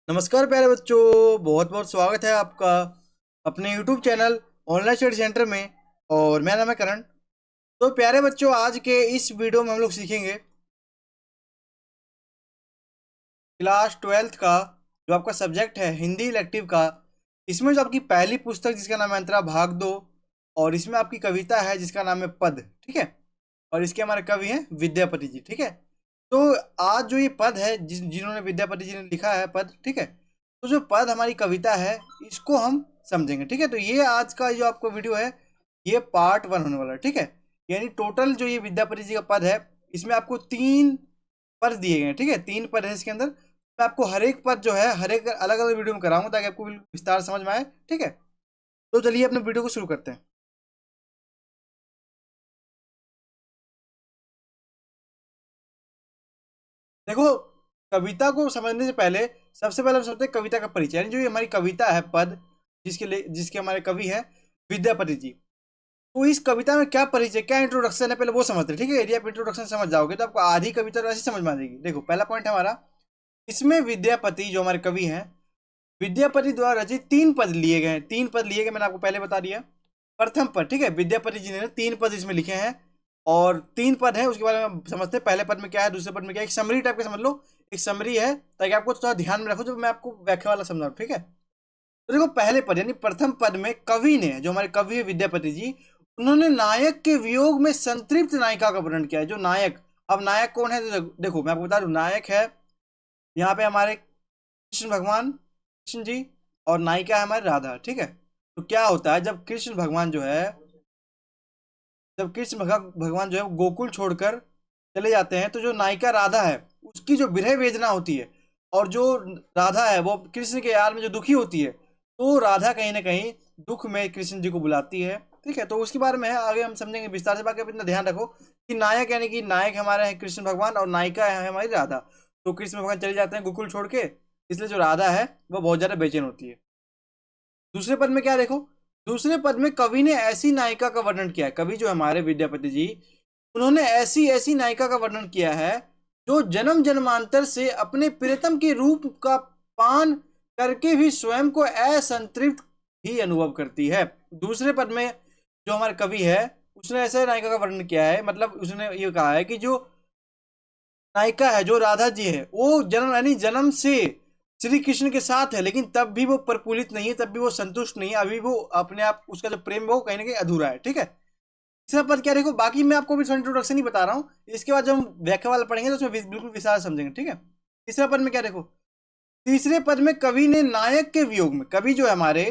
नमस्कार प्यारे बच्चों, बहुत बहुत स्वागत है आपका अपने YouTube channel online study centre में। और मेरा नाम है करण। तो प्यारे बच्चों, आज के इस वीडियो में हम लोग सीखेंगे क्लास 12th का जो आपका सब्जेक्ट है हिंदी इलेक्टिव का। इसमें जो आपकी पहली पुस्तक जिसका नाम है अंतरा भाग दो, और इसमें आपकी कविता है जिसका नाम है पद। ठीक है, और इसके हमारे कवि हैं विद्यापति जी। ठीक है, तो आज जो ये पद है जिन्होंने विद्यापति जी ने लिखा है पद। ठीक है, तो जो पद हमारी कविता है इसको हम समझेंगे। ठीक है, तो ये आज का जो आपको वीडियो है ये पार्ट 1 होने वाला है। ठीक है, यानी टोटल जो ये विद्यापति जी का पद है इसमें आपको 3 पद दिए गए हैं। ठीक है, 3 पद है इसके अंदर। मैं आपको हर एक पद जो है हर एक अलग अलग वीडियो में कराऊंगा ताकि आपको बिल्कुल विस्तार समझ में आए। ठीक है, तो चलिए अपने वीडियो को शुरू करते हैं। देखो, कविता को समझने से पहले सबसे पहले हम समझते हैं कविता का परिचय, यानी जो ये हमारी कविता है पद जिसके हमारे कवि हैं विद्यापति जी। तो इस कविता में क्या परिचय, क्या इंट्रोडक्शन है, पहले वो समझते हैं। ठीक है, यदि आप इंट्रोडक्शन समझ जाओगे तो आपको आधी कविता तो ऐसे समझ में आ जाएगी। देखो, पहला पॉइंट है हमारा, इसमें विद्यापति जो हमारे कवि हैं विद्यापति द्वारा रचित 3 पद लिए गए हैं। 3 पद लिए गए, मैंने आपको पहले बता दिया। प्रथम पद, ठीक है, विद्यापति जी ने 3 पद इसमें लिखे हैं और 3 पद है। उसके बारे में हम समझते हैं पहले पद में क्या है, दूसरे पद में क्या है। एक समरी टाइप का समझ लो, एक समरी है ताकि आपको थोड़ा ध्यान में रखो जब मैं आपको व्याख्या वाला समझाऊं। ठीक है, तो देखो पहले पद यानी प्रथम पद में कवि ने, जो हमारे कवि है विद्यापति जी, उन्होंने नायक के वियोग में संतृप्त नायिका का वर्णन किया है। जो नायक, अब नायक कौन है, तो देखो मैं आपको बता दूं, नायक है यहाँ पे हमारे कृष्ण भगवान, कृष्ण जी, और नायिका है हमारी राधा। ठीक है, तो क्या होता है जब कृष्ण भगवान जो है, जब भगवान जो है गोकुल छोड़कर चले जाते हैं तो जो नायिका राधा है उसकी जो विरह वेदना होती है, और जो राधा है वो कृष्ण के यार में जो दुखी होती है, तो राधा कहीं ना कहीं दुख में कृष्ण जी को बुलाती है। ठीक है, तो उसके बारे में है आगे हम समझेंगे विस्तार से। बाकी आप इतना ध्यान रखो कि नायक यानी कि नायक हमारे हैं कृष्ण भगवान और नायिका है हमारी राधा। तो कृष्ण भगवान चले जाते हैं गोकुल छोड़ के, इसलिए जो राधा है वो बहुत ज्यादा बेचैन होती है। दूसरे पद में क्या देखो, दूसरे पद में कवि ने ऐसी नायिका का वर्णन किया है। कवि जो हमारे विद्यापति जी, उन्होंने ऐसी ऐसी नायिका का वर्णन किया है जो जन्म जन्मांतर से अपने प्रियतम के रूप का पान करके भी स्वयं को असंतृप्त ही अनुभव करती है। दूसरे पद में जो हमारे कवि है उसने ऐसे नायिका का वर्णन किया है, मतलब उसने ये कहा है कि जो नायिका है जो राधा जी है वो जन्म यानी जन्म से श्री कृष्ण के साथ है, लेकिन तब भी वो प्रफुल्लित नहीं है, तब भी वो संतुष्ट नहीं है, अभी वो अपने आप उसका जो प्रेम है वो कहीं ना कहीं अधूरा है। ठीक है, तीसरा पद क्या देखो, बाकी मैं आपको भी इंट्रोडक्शन ही बता रहा हूँ, इसके बाद जब हम व्याख्या वाला पढ़ेंगे तो उसमें बिल्कुल विस्तार समझेंगे। ठीक है, तीसरा पद में क्या देखो, तीसरे पद में कवि ने नायक के वियोग में, कवि जो है हमारे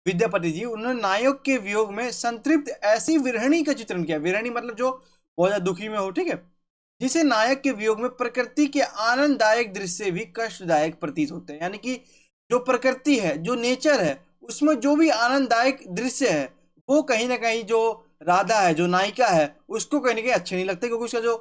विद्यापति जी, उन्होंने नायक के वियोग में संतृप्त ऐसी विरहणी का चित्रण किया। विरहणी मतलब जो बहुत ज्यादा दुखी में हो। ठीक है, जिसे नायक के वियोग में प्रकृति के आनंददायक दृश्य भी कष्टदायक प्रतीत होते हैं। यानी कि जो प्रकृति है, जो नेचर है, उसमें जो भी आनंददायक दृश्य है वो कहीं ना कहीं जो राधा है, जो नायिका है, उसको कहीं ना कहीं अच्छे नहीं लगते, क्योंकि उसका जो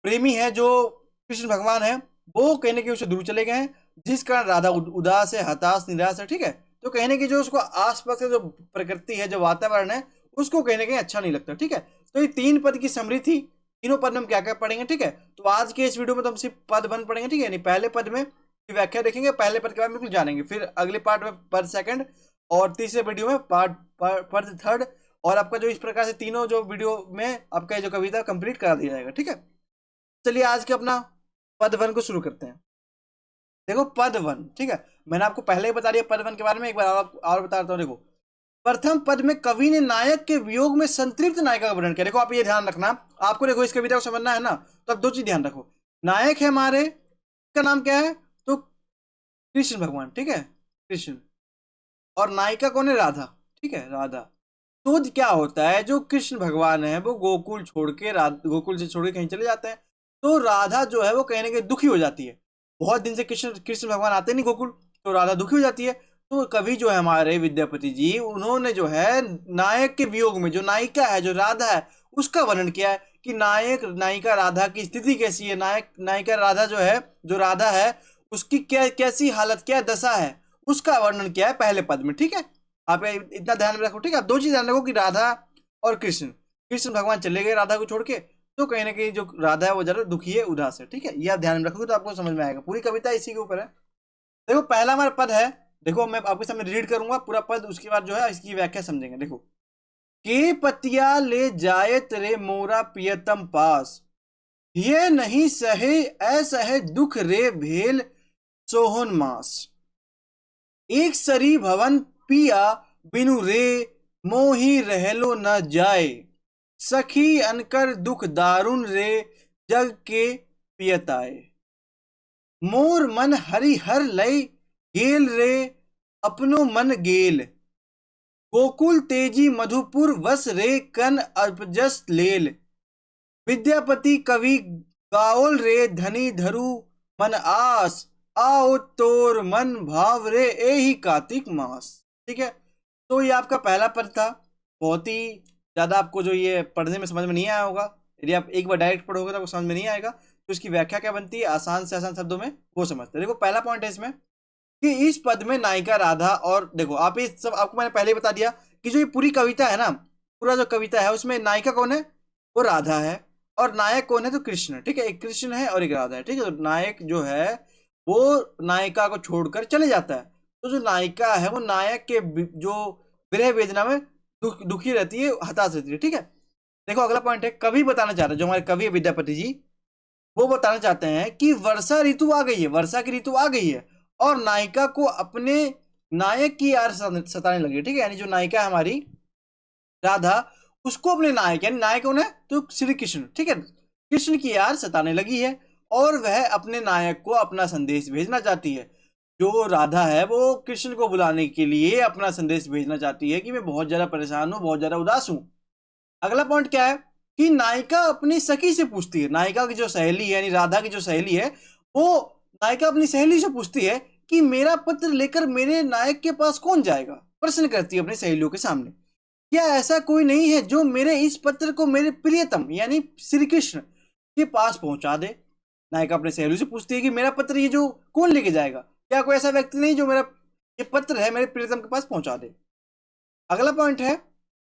प्रेमी है, जो कृष्ण भगवान है, वो कहीं ना कहीं उससे दूर चले गए हैं, जिस कारण राधा उदास है, हताश, निराश है। ठीक है, तो कहीं ना कहीं जो उसको आसपास का जो प्रकृति है, जो वातावरण है, उसको कहीं ना कहीं अच्छा नहीं लगता। ठीक है, तो ये 3 पद की समरी थी। तीनों पद में हम क्या क्या पढ़ेंगे। ठीक है, तो आज के इस वीडियो में तो हम सिर्फ पद 1 पढ़ेंगे। ठीक है, यानी पहले पद में की व्याख्या देखेंगे, पहले पद के बारे में बिल्कुल जानेंगे, फिर अगले पार्ट में पद 2 और तीसरे वीडियो में पद 3 और आपका जो इस प्रकार से तीनों जो वीडियो में आपका जो कविता कंप्लीट करा दिया जाएगा। ठीक है, चलिए आज के अपना पद 1 को शुरू करते हैं। देखो पद 1, ठीक है, मैंने आपको पहले ही बता दिया पद 1 के बारे में, एक बार और बता देता हूँ। देखो, प्रथम पद में कवि ने नायक के वियोग में संतृप्त नायिका का वर्णन किया। देखो आप ये ध्यान रखना, आपको देखो इस कविता को समझना है ना, तो आप 2 चीज ध्यान रखो। नायक है हमारे का नाम क्या है, तो कृष्ण भगवान। ठीक है, कृष्ण, और नायिका कौन है, राधा। ठीक है, राधा। तो क्या होता है, जो कृष्ण भगवान है वो गोकुल छोड़ के गोकुल से छोड़ के कहीं चले जाते हैं, तो राधा जो है वो कहीं ना कहीं दुखी हो जाती है। बहुत दिन से कृष्ण कृष्ण भगवान आते नहीं गोकुल, तो राधा दुखी हो जाती है। तो कवि जो है हमारे विद्यापति जी, उन्होंने जो है नायक के वियोग में जो नायिका है, जो राधा है, उसका वर्णन किया है कि नायक नायिका राधा की स्थिति कैसी है, नायक नायिका राधा जो है, जो राधा है, उसकी क्या कैसी हालत, क्या दशा है, उसका वर्णन किया है पहले पद में। ठीक है, आप इतना ध्यान में रखो। ठीक है, आप 2 चीज ध्यान रखो कि राधा और कृष्ण, कृष्ण भगवान चले गए राधा को छोड़ के, तो कहीं ना कहीं जो राधा है वो जरा दुखी है, उदास है। ठीक है, ये आप ध्यान में रखोगे तो आपको समझ में आएगा। पूरी कविता इसी के ऊपर है। देखो पहला हमारा पद है, देखो मैं आपके सामने रीड करूंगा पूरा पद, उसके बाद जो है इसकी व्याख्या समझेंगे। देखो, के पतिया ले जाए तेरे मोरा प्रियतम पास, ये नहीं सहे असहे दुख रे भेल सोहन मास, एक सरी भवन पिया बिनु रे मोही रहलो न जाए, सखी अनकर दुख दारुण रे जग के पियताए, मोर मन हरिहर लय गेल रे अपनो मन गेल, गोकुल तेजी मधुपुर वस रे कन अल्पजस लेल, विद्यापति कवि गाओल रे धनी धरु मन आस, आओ तोर मन भाव रे एही कार्तिक मास। ठीक है, तो ये आपका पहला पद था। बहुत ही ज्यादा आपको जो ये पढ़ने में समझ में नहीं आया होगा, यदि आप एक बार डायरेक्ट पढ़ोगे तो आपको समझ में नहीं आएगा। तो इसकी व्याख्या क्या बनती है, आसान से आसान शब्दों में वो समझते हैं। देखो पहला पॉइंट है इसमें कि इस पद में नायिका राधा, और देखो आप ये सब आपको मैंने पहले ही बता दिया कि जो ये पूरी कविता है ना, पूरा जो कविता है उसमें नायिका कौन है, वो राधा है, और नायक कौन है, तो कृष्ण। ठीक है, एक कृष्ण है और एक राधा है। ठीक है, तो नायक जो है वो नायिका को छोड़कर चले जाता है, तो जो नायिका है वो नायक के जो विरह वेदना में दुखी रहती है, हताश रहती है। ठीक है, देखो अगला पॉइंट है, कवि बताना चाहते हैं, जो हमारे कवि है विद्यापति जी, वो बताना चाहते हैं कि वर्षा ऋतु आ गई है, वर्षा की ऋतु आ गई है, और नायिका को अपने नायक की यार सताने लगी। ठीक है, यानी जो नायिका है हमारी राधा, उसको अपने नायक, यानी नायक कौन है, तो श्री कृष्ण। ठीक है, कृष्ण की यार सताने लगी है, और वह अपने नायक को अपना संदेश भेजना चाहती है। जो राधा है वो कृष्ण को बुलाने के लिए अपना संदेश भेजना चाहती है कि मैं बहुत ज्यादा परेशान हूं, बहुत ज्यादा उदास हूं। अगला पॉइंट क्या है कि नायिका अपनी सखी से पूछती है, नायिका की जो सहेली है यानी राधा की जो सहेली है, वो नायिका अपनी सहेली से पूछती है कि मेरा पत्र लेकर मेरे नायक के पास कौन जाएगा। प्रश्न करती है अपनी सहेलियों के सामने, क्या ऐसा कोई नहीं है जो मेरे इस पत्र को मेरे प्रियतम यानी श्री कृष्ण के पास पहुंचा दे। नायिका अपने सहेलियों से पूछती है कि मेरा पत्र ये जो कौन लेके जाएगा, क्या कोई ऐसा व्यक्ति नहीं जो मेरा ये पत्र है मेरे प्रियतम के पास पहुंचा दे। अगला पॉइंट है,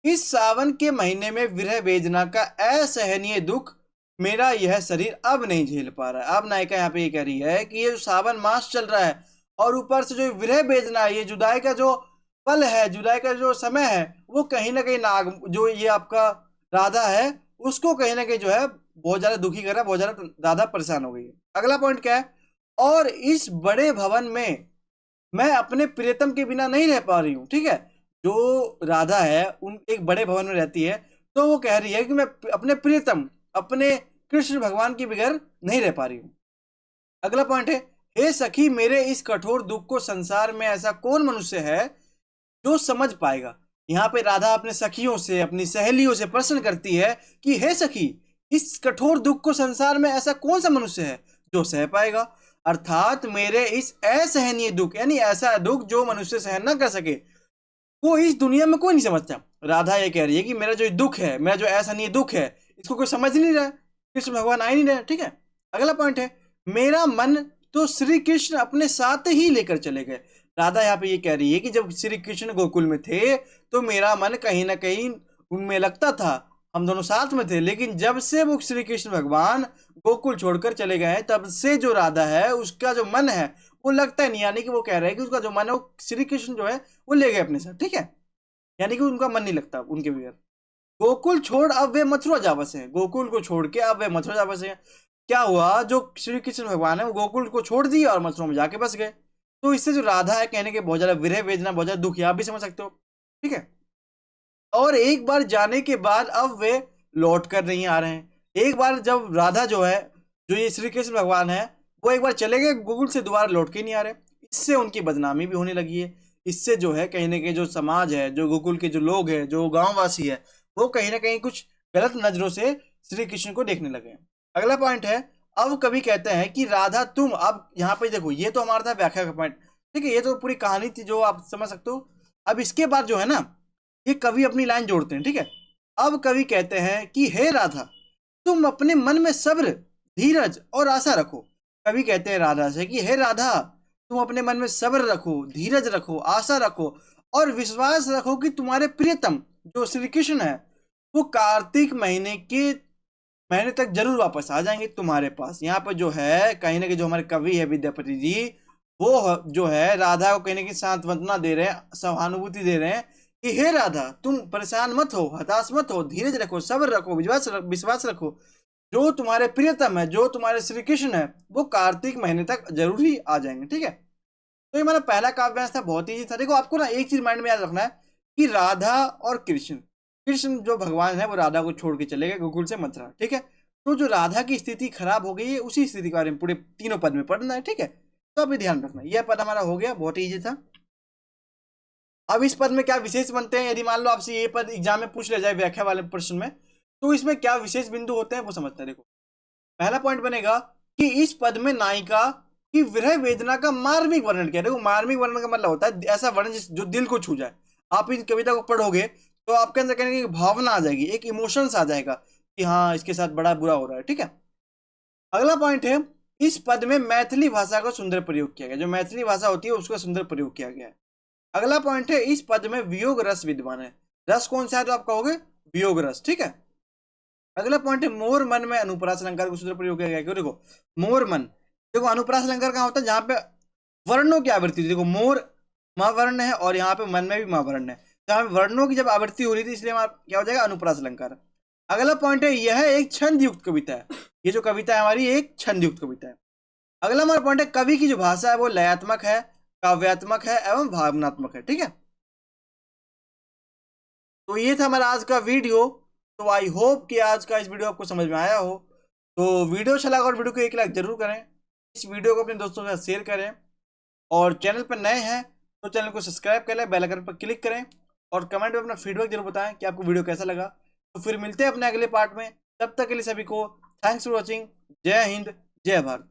इस सावन के महीने में विरह वेदना का असहनीय दुख मेरा यह शरीर अब नहीं झेल पा रहा है। अब नायिका यहाँ पे ये कह रही है कि ये जो सावन मास चल रहा है, और ऊपर से जो विरह वेदना है, ये जुदाई का जो पल है, जुदाई का जो समय है, वो कहीं ना कहीं नाग जो ये आपका राधा है उसको कहीं ना कहीं जो है बहुत ज्यादा दुखी कर रहा है, बहुत ज्यादा राधा परेशान हो गई है। अगला पॉइंट क्या है, और इस बड़े भवन में मैं अपने प्रियतम के बिना नहीं रह पा रही हूँ। ठीक है, जो राधा है उन एक बड़े भवन में रहती है, तो वो कह रही है कि मैं अपने प्रियतम अपने कृष्ण भगवान के बगैर नहीं रह पा रही हूँ। अगला पॉइंट है, हे सखी मेरे इस कठोर दुख को संसार में ऐसा कौन मनुष्य है जो समझ पाएगा। यहाँ पे राधा अपने सखियों से, अपनी सहेलियों से प्रश्न करती है कि हे सखी, इस कठोर दुख को संसार में ऐसा कौन सा मनुष्य है जो सह पाएगा। अर्थात मेरे इस असहनीय दुख, यानी ऐसा दुख जो मनुष्य सहन न कर सके, वो इस दुनिया में कोई नहीं समझता। राधा ये कह रही है कि मेरा जो दुख है, मेरा जो असहनीय दुख है, इसको कोई समझ नहीं रहा है, कृष्ण भगवान आ ही नहीं रहे। ठीक है, अगला पॉइंट है, मेरा मन तो श्री कृष्ण अपने साथ ही लेकर चले गए। राधा यहाँ पे ये कह रही है कि जब श्री कृष्ण गोकुल में थे तो मेरा मन कहीं ना कहीं उनमें लगता था, हम दोनों साथ में थे, लेकिन जब से वो श्री कृष्ण भगवान गोकुल छोड़कर चले गए हैं, तब से जो राधा है उसका जो मन है वो लगता है नहीं। यानी कि वो कह रहे हैं कि उसका जो मन है वो श्री कृष्ण जो है वो ले गए अपने साथ। ठीक है, यानी कि उनका मन नहीं लगता उनके बगैर। गोकुल छोड़ अब वे मथुरा जा बसे हैं, गोकुल को छोड़ के अब वे मथुरा जा बसे हैं। क्या हुआ, जो श्री कृष्ण भगवान है वो गोकुल को छोड़ दिया और मथुरा में जाके बस गए। तो इससे जो राधा है कहने के बहुत ज्यादा विरह वेदना, बहुत ज्यादा दुख, आप भी समझ सकते हो। ठीक है, और एक बार जाने के बाद अब वे लौट कर नहीं आ रहे हैं। एक बार जब राधा जो है, जो ये श्री कृष्ण भगवान है, वो एक बार चले गए गोकुल से, दोबारा लौट के नहीं आ रहे। इससे उनकी बदनामी भी होने लगी है। इससे जो है कहीं ना कहीं जो समाज है, जो गोकुल के जो लोग हैं, जो गांववासी है, वो कहीं ना कहीं कुछ गलत नजरों से श्री कृष्ण को देखने लगे हैं। अगला पॉइंट है, अब कवि कहते हैं कि राधा तुम, अब यहाँ पे देखो ये तो हमारा था व्याख्या का पॉइंट। ठीक है, ये तो पूरी कहानी थी जो आप समझ सकते हो। अब इसके बाद जो है ना, ये कवि अपनी लाइन जोड़ते हैं। ठीक है, अब कवि कहते हैं कि हे राधा तुम अपने मन में सब्र, धीरज और आशा रखो। कवि कहते हैं राधा से कि हे राधा तुम अपने मन में सब्र रखो, धीरज रखो, आशा रखो, और विश्वास रखो कि तुम्हारे प्रियतम जो श्री कृष्ण है वो कार्तिक महीने तक जरूर वापस आ जाएंगे तुम्हारे पास। यहाँ पर जो है कहीं ना कहीं जो हमारे कवि है विद्यापति जी, वो जो है राधा को कहीं ना कहीं सांत्वना दे रहे हैं, सहानुभूति दे रहे हैं कि हे राधा, तुम परेशान मत हो, हताश मत हो, धीरज रखो, सब्र रखो, विश्वास रखो। जो तुम्हारे प्रियतम है, जो तुम्हारे श्री कृष्ण है, वो कार्तिक महीने तक जरूर ही आ जाएंगे। ठीक है, तो ये हमारा पहला काव्यांश था, बहुत ही था। देखो आपको ना एक चीज माइंड में याद रखना है कि राधा और कृष्ण, कृष्ण जो भगवान है वो राधा को छोड़ के चले गए गोकुल से मथुरा। ठीक है, तो जो राधा की स्थिति खराब हो गई है, उसी स्थिति के बारे में पूरे तीनों पद में पढ़ना है। ठीक है, तो अभी ध्यान रखना, यह पद हमारा हो गया, बहुत ईजी था। अब इस पद में क्या विशेष बनते हैं, यदि मान लो आपसे ये पद एग्जाम में पूछ लिया जाए व्याख्या वाले प्रश्न में, तो इसमें क्या विशेष बिंदु होते हैं वो समझते हैं। देखो पहला पॉइंट बनेगा कि इस पद में नायिका की विरह वेदना का मार्मिक वर्णन किया। देखो मार्मिक वर्णन का मतलब होता है ऐसा वर्णन जो दिल को छू जाए। आप इस कविता को पढ़ोगे तो आपके अंदर कहने की भावना आ जाएगी, एक इमोशंस आ जाएगा कि हाँ इसके साथ बड़ा बुरा हो रहा है। ठीक है, अगला पॉइंट है, इस पद में मैथिली भाषा का सुंदर प्रयोग किया गया। जो मैथिली भाषा होती है उसका सुंदर प्रयोग किया गया है। अगला पॉइंट है, इस पद में वियोग रस विद्यमान है। रस कौन सा है तो आप कहोगे वियोग रस। ठीक है, अगला पॉइंट है, मोर मन में अनुप्रास अलंकार को सूत्र प्रयोग किया गया। क्यों, देखो मोर मन, देखो अनुप्रास अलंकार कहाँ होता है, जहां पे वर्णों की आवृत्ति। देखो मोर महावर्ण है और यहाँ पे मन में भी महावर्ण है, जहां पे वर्णों की जब आवृत्ति हो रही थी, इसलिए क्या हो जाएगा अनुप्रास अलंकार। अगला पॉइंट है, यह एक छंद युक्त कविता है। ये जो कविता है हमारी एक छंद युक्त कविता है। अगला हमारा पॉइंट है, कवि की जो भाषा है वो लयात्मक है, काव्यात्मक है एवं भावनात्मक है। ठीक है, तो ये था हमारा आज का वीडियो। तो आई होप कि आज का इस वीडियो आपको समझ में आया हो। तो वीडियो अच्छा लगा और वीडियो को एक लाइक जरूर करें, इस वीडियो को अपने दोस्तों के साथ शेयर करें, और चैनल पर नए हैं तो चैनल को सब्सक्राइब कर लें, बेल आइकन पर क्लिक करें, और कमेंट में अपना फीडबैक जरूर बताएं कि आपको वीडियो कैसा लगा। तो फिर मिलते हैं अपने अगले पार्ट में, तब तक के लिए सभी को थैंक्स फॉर वॉचिंग। जय हिंद, जय भारत।